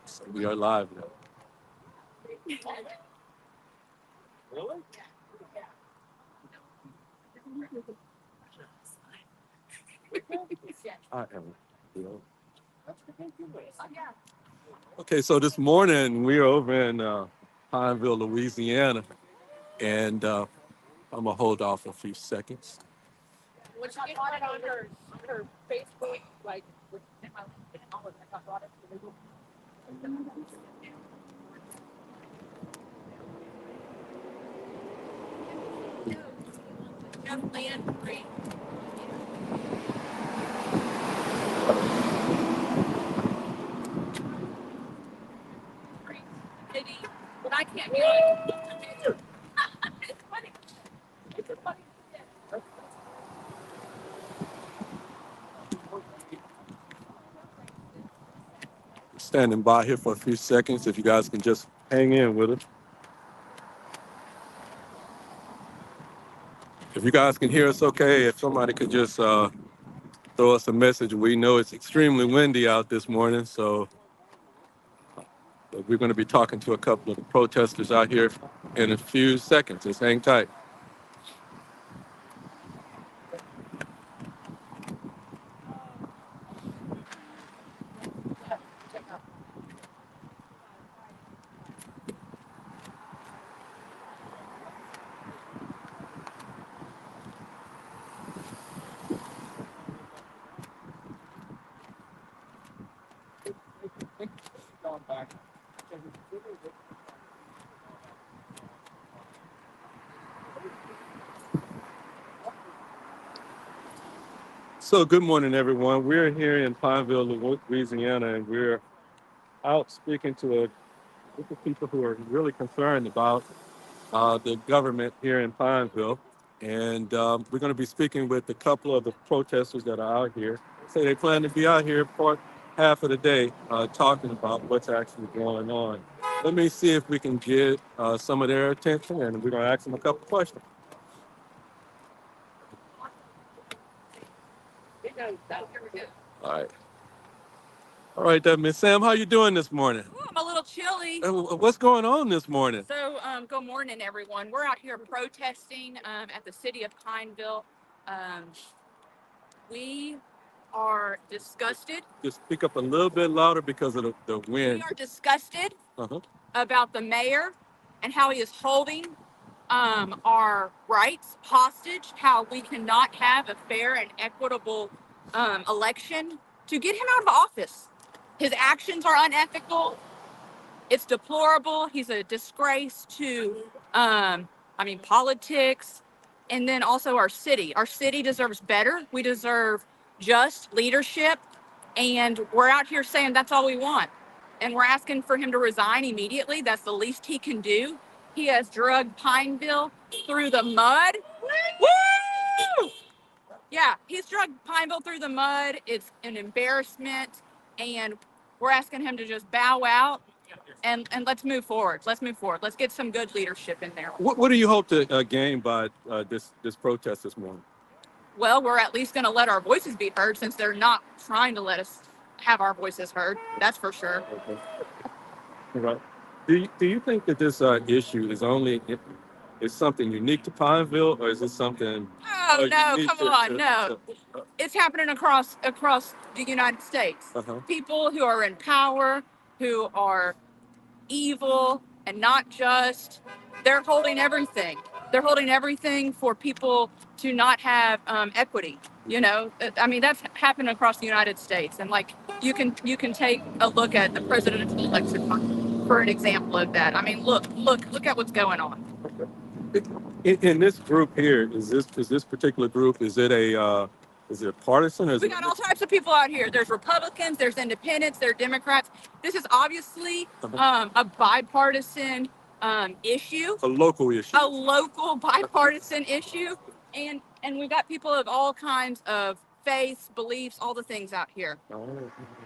So we are live now. I am. Okay, so this morning we are over in Pineville, Louisiana, and I'm gonna hold off a few seconds. Which I got it on her Facebook, like with my I brought it to the but I can't be on it. It's funny. It's a funny. Standing by here for a few seconds. If you guys can just hang in with us. If you guys can hear us okay, if somebody could just throw us a message. We know it's extremely windy out this morning, so we're going to be talking to a couple of the protesters out here in a few seconds. Just hang tight. So good morning, everyone. We're here in Pineville, Louisiana, and we're out speaking to a group of people who are really concerned about the government here in Pineville. And we're going to be speaking with a couple of the protesters that are out here. Say they plan to be out here for half of the day talking about what's actually going on. Let me see if we can get some of their attention, and we're going to ask them a couple questions. All right. All right, Miss Sam, how you doing this morning? Ooh, I'm a little chilly. What's going on this morning? So, good morning, everyone. We're out here protesting at the City of Pineville. We are disgusted. Just speak up a little bit louder because of the wind. We are disgusted about the mayor and how he is holding our rights hostage, how we cannot have a fair and equitable election to get him out of office. His actions are unethical. It's deplorable. He's a disgrace to, politics, and then also our city. Our city deserves better. We deserve just leadership, and we're out here saying that's all we want. And we're asking for him to resign immediately. That's the least he can do. He has dragged Pineville through the mud. Woo! Yeah, he's dragged Pineville through the mud. It's an embarrassment, and we're asking him to just bow out. And let's move forward. Let's move forward. Let's get some good leadership in there. What do you hope to gain by this protest this morning? Well, we're at least going to let our voices be heard, since they're not trying to let us have our voices heard. That's for sure. Okay. Right. Do you think that this issue is something unique to Pineville, or is it something? Oh no! Come on, no. It's happening across the United States. People who are in power, who are evil and not just, they're holding everything. They're holding everything for people to not have equity. You know, I mean, that's happened across the United States. And like, you can take a look at the presidential election for an example of that. I mean, look at what's going on. In this group here, is this particular group, is it partisan? We got all types of people out here. There's Republicans, there's independents, there's Democrats. This is obviously a bipartisan issue. A local issue. A local bipartisan issue. And we've got people of all kinds of faiths, beliefs, all the things out here.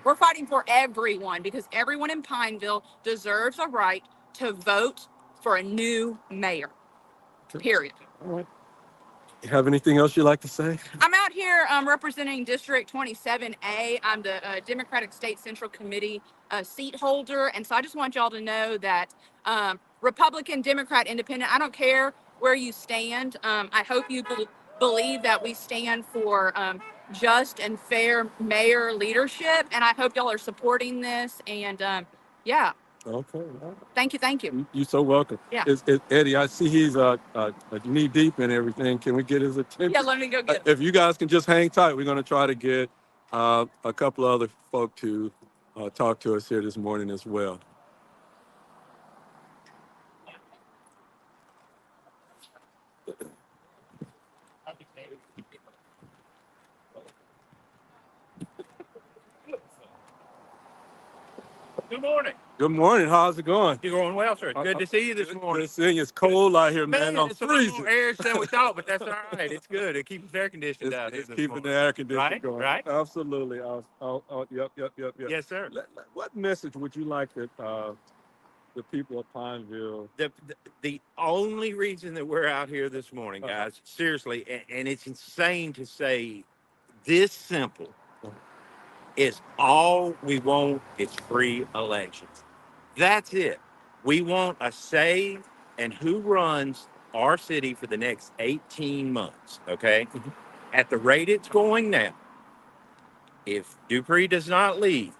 We're fighting for everyone, because everyone in Pineville deserves a right to vote for a new mayor. Period. All right. You have anything else you'd like to say? I'm out out here representing District 27A. I'm the Democratic State Central Committee seat holder. And so I just want y'all to know that Republican, Democrat, Independent, I don't care where you stand. I hope you believe that we stand for just and fair mayor leadership. And I hope y'all are supporting this. And yeah. Okay. All right. Thank you. Thank you. You're so welcome. Yeah. Eddie, I see he's knee deep in everything. Can we get his attention? Yeah, let me go get If you guys can just hang tight, we're going to try to get a couple other folk to talk to us here this morning as well. Good morning. Good morning. How's it going? You're going well, sir. Good to see you this morning. Good seeing you. It's cold out here, man. I'm It's a freezing. little more air than we thought, but that's all right. It's good. It keeps air conditioned out here. It's this keeping morning. the air conditioning Right, going. right. Absolutely. Yep. Yes, sir. What message would you like that the people of Pineville? The only reason that we're out here this morning, guys, seriously, and it's insane to say this simple, is all we want is free elections. That's it. We want a say in who runs our city for the next 18 months, okay? Mhm. At the rate it's going now, if Dupree does not leave,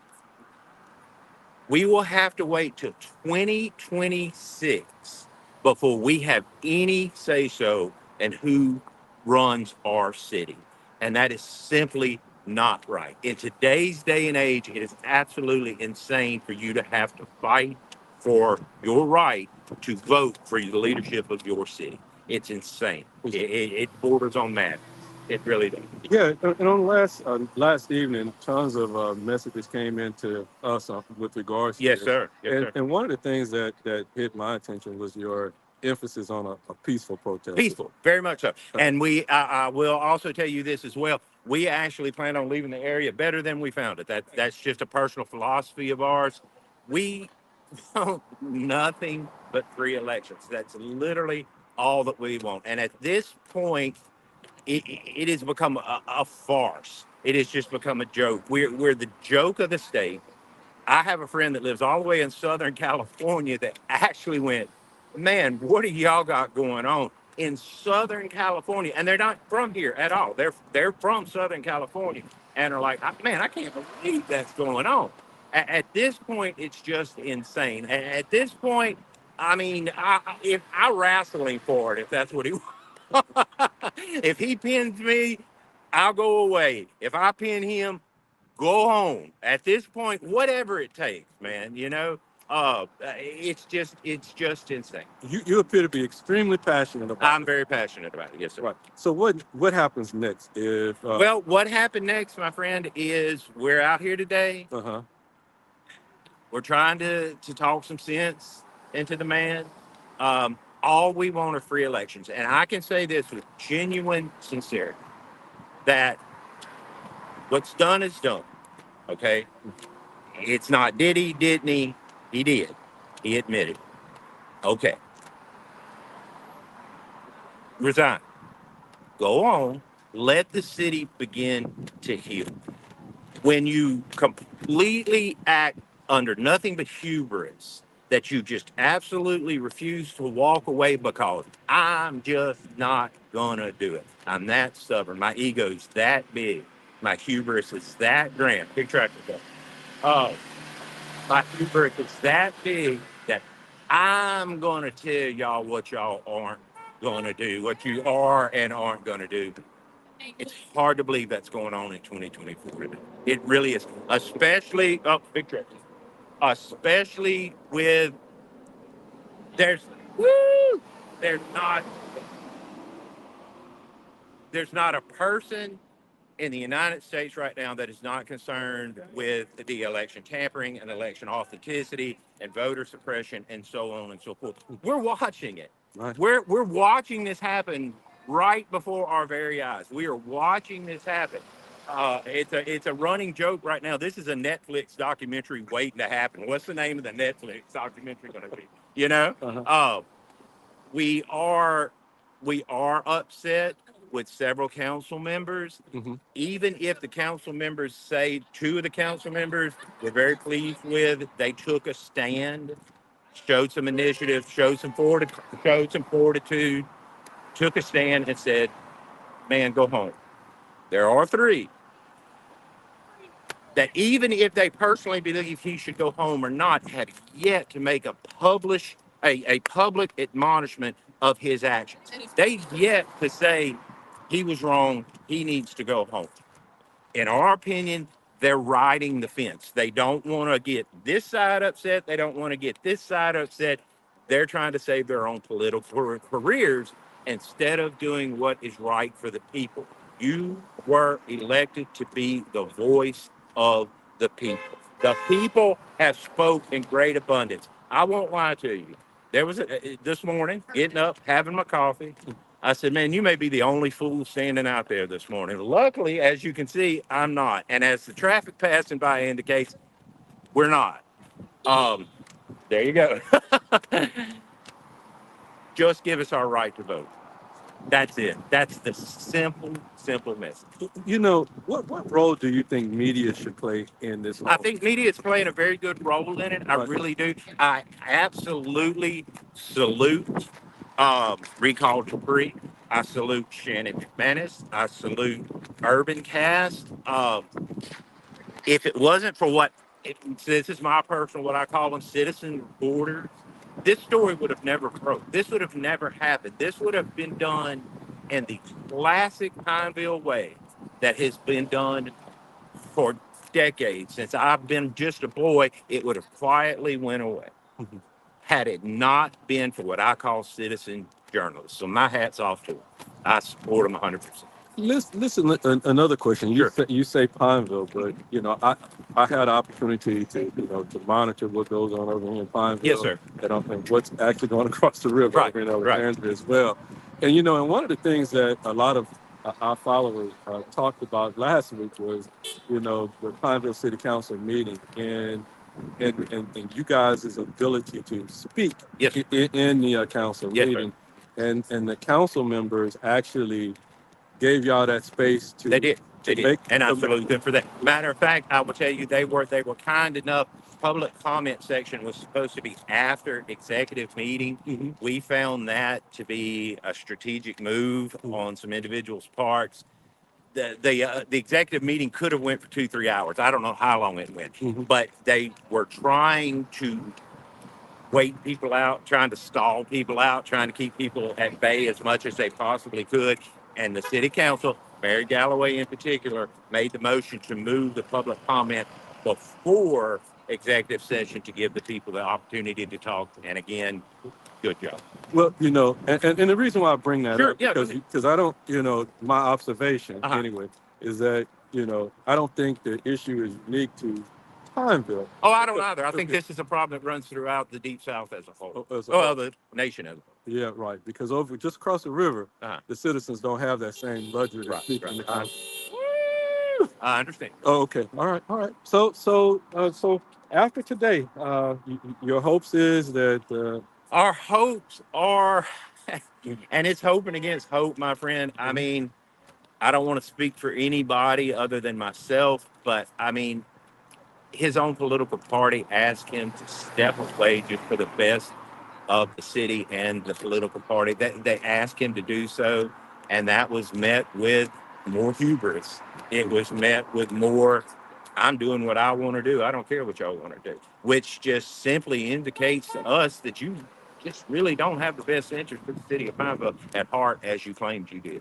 we will have to wait till 2026 before we have any say-so in who runs our city. And that is simply not right. In today's day and age, it is absolutely insane for you to have to fight for your right to vote for the leadership of your city. It's insane. It borders on madness. It really does. Yeah, and on last evening, tons of messages came into us with regards to Yes, this. sir. Yes, sir. And one of the things that hit my attention was your emphasis on a peaceful protest. Peaceful, very much so. And I will also tell you this as well. We actually plan on leaving the area better than we found it. That's just a personal philosophy of ours. We want nothing but free elections. That's literally all that we want. And at this point, it has become a farce. It has just become a joke. We're the joke of the state. I have a friend that lives all the way in Southern California that actually went, man, what do y'all got going on in Southern California? And they're not from here at all. They're from Southern California and are like, man, I can't believe that's going on. At this point, it's just insane. At this point, I mean, if I wrestling for it, if that's what he if he pins me, I'll go away. If I pin him, go home. At this point, whatever it takes, man, it's just insane. You appear to be extremely passionate about I'm very passionate about it. Yes, sir. Right. So what happens next if Well, what happened next, my friend, is we're out here today. We're trying to talk some sense into the man. All we want are free elections. And I can say this with genuine sincerity, that what's done is done. Okay? It's not did he, didn't he? He did. He admitted. Okay. Resign. Go on. Let the city begin to heal. When you completely act under nothing but hubris, that you just absolutely refuse to walk away because I'm just not gonna do it. I'm that stubborn. My ego's that big. My hubris is that grand. Big tractor go. My hubris is that big that I'm gonna tell y'all what y'all aren't gonna do, what you are and aren't gonna do. It's hard to believe that's going on in 2024. It really is, especially big tractor. Especially with there's not a person in the United States right now that is not concerned with the election tampering and election authenticity and voter suppression and so on and so forth. We're watching it. Right. We're watching this happen right before our very eyes. We are watching this happen. It's a running joke right now. This is a Netflix documentary waiting to happen. What's the name of the Netflix documentary going to be? You know, we are upset with several council members. Mhm. Even if the council members say two of the council members we're very pleased with, they took a stand, showed some initiative, showed some fortitude, took a stand and said, man, go home. There are three that even if they personally believe he should go home or not, have yet to make a public admonishment of his actions. They've yet to say he was wrong, he needs to go home. In our opinion, they're riding the fence. They don't want to get this side upset. They don't want to get this side upset. They're trying to save their own political careers instead of doing what is right for the people. You were elected to be the voice of the people. The people have spoke in great abundance. I won't lie to you. There was this morning, getting up, having my coffee. I said, man, you may be the only fool standing out there this morning. Luckily, as you can see, I'm not. And as the traffic passing by indicates, we're not. There you go. Just give us our right to vote. That's it. That's the simple message. You know, what role do you think media should play in this? I think media is playing a very good role in it. I Right. really do. I absolutely salute Recall Dupree. I salute Shannon McManus. I salute UrbanCast. If it wasn't for this is my personal, what I call them, citizen reporters, this story would have never broke. This would have never happened. This would have been done in the classic Pineville way that has been done for decades. Since I've been just a boy, it would have quietly went away had it not been for what I call citizen journalists. So my hat's off to them. I support them 100%. Listen, another question. Sure. You say Pineville, but you know, I had an opportunity to to monitor what goes on over here in Pineville. Yes, sir. And what's actually going across the river Right, over in Alexandria as well. And and one of the things that a lot of our followers talked about last week was the Pineville City Council meeting and you guys' ability to speak Yes. in the council Yes, meeting, and the council members actually gave y'all that space to. They did. And I to salute them for that. Matter of fact, I will tell you, they were kind enough. Public comment section was supposed to be after executive meeting. Mhm. We found that to be a strategic move on some individuals' parts. The executive meeting could have went for 2-3 hours. I don't know how long it went, Mhm. but they were trying to wait people out, trying to stall people out, trying to keep people at bay as much as they possibly could. And the city council, Mary Galloway in particular, made the motion to move the public comment before executive session to give the people the opportunity to talk. And again, good job. Well, and the reason why I bring that Sure, up yeah, because I don't, my observation Uh-huh. anyway is that I don't think the issue is unique to Pineville. Oh, I don't either. I think this is a problem that runs throughout the Deep South as a whole. Well, the nation as a whole. Yeah, right. Because over just across the river, Uh-huh. the citizens don't have that same luxury to speak in the Right. council. I understand. Oh, okay. All right. So after today, your hopes is that Our hopes are, and it's hoping against hope, my friend. I mean, I don't want to speak for anybody other than myself, but I mean, his own political party asked him to step away just for the best of the city and the political party. They asked him to do so, and that was met with more hubris. It was met with more, I'm doing what I want to do. I don't care what y'all want to do, which just simply indicates to us that you just really don't have the best interest of the city of Pineville at heart as you claimed you did.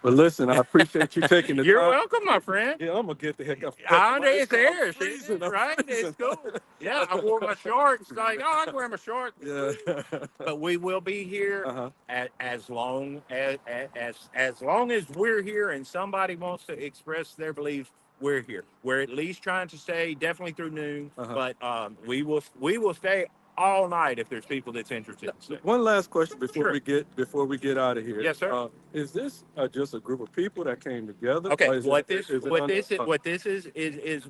But listen, I appreciate you taking the You're time. welcome, my friend. Yeah, I'm gonna get the heck up. It's there, I'm freezing, I'm right? freezing. It's cool. Yeah, I wore my shorts. Like, I can wear my shorts. Yeah. But we will be here Uh-huh. as long as we're here and somebody wants to express their beliefs. We're here. We're at least trying to stay definitely through noon, Uh-huh. but we will stay all night if there's people that's interested. One last question before Sure. we get out of here. Yes, sir. Is this just a group of people that came together? Okay, Or is what it, this is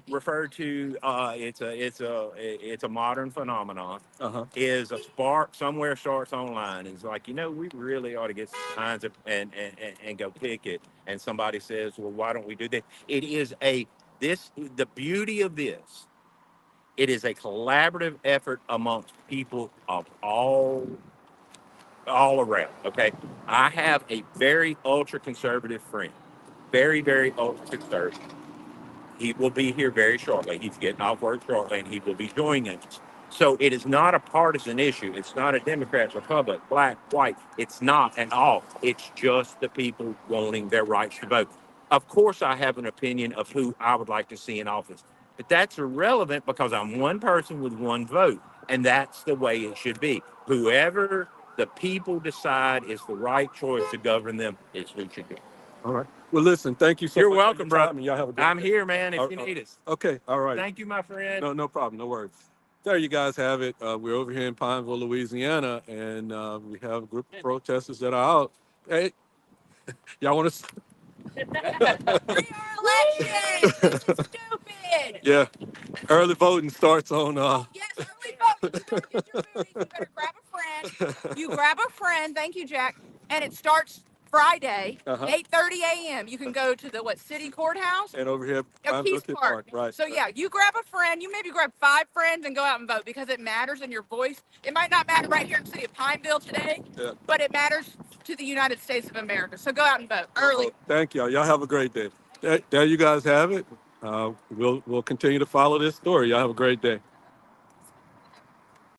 referred to. It's a modern phenomenon. uh-huh. Is a spark somewhere starts online. It's like, we really ought to get some signs and go pick it. And somebody says, well, why don't we do that? The beauty of this, it is a collaborative effort amongst people of all around. Okay. I have a very ultra conservative friend, very, very ultra conservative. He will be here very shortly. He's getting off work shortly, and he will be joining us. So it is not a partisan issue. It's not a Democrat, Republic, black, white. It's not at all. It's just the people wanting their rights to vote. Of course, I have an opinion of who I would like to see in office, but that's irrelevant because I'm one person with one vote, and that's the way it should be. Whoever the people decide is the right choice to govern them is who should be. All right. Well, listen, thank you so You're much. welcome, for your bro. time, and y'all have a good I'm day. here, man, if you need us. Okay. All right. Thank you, my friend. No problem. No worries. There you guys have it. We're over here in Pineville, Louisiana, and we have a group of protesters that are out. Hey, y'all want to? Free our elections. This is stupid. Yeah. Early voting starts on. Yes, early voting. You better get your booties. You better grab a friend. You grab a friend. Thank you, Jack. And it starts Friday, 8:30 a.m. You can go to the city courthouse And over here, Peace Park. Right. So yeah, you grab a friend. You maybe grab 5 friends and go out and vote because it matters in your voice. It might not matter right here in the city of Pineville today, but it matters to the United States of America. So go out and vote early. Thank y'all. Y'all have a great day. There you guys have it. We'll continue to follow this story. Y'all have a great day.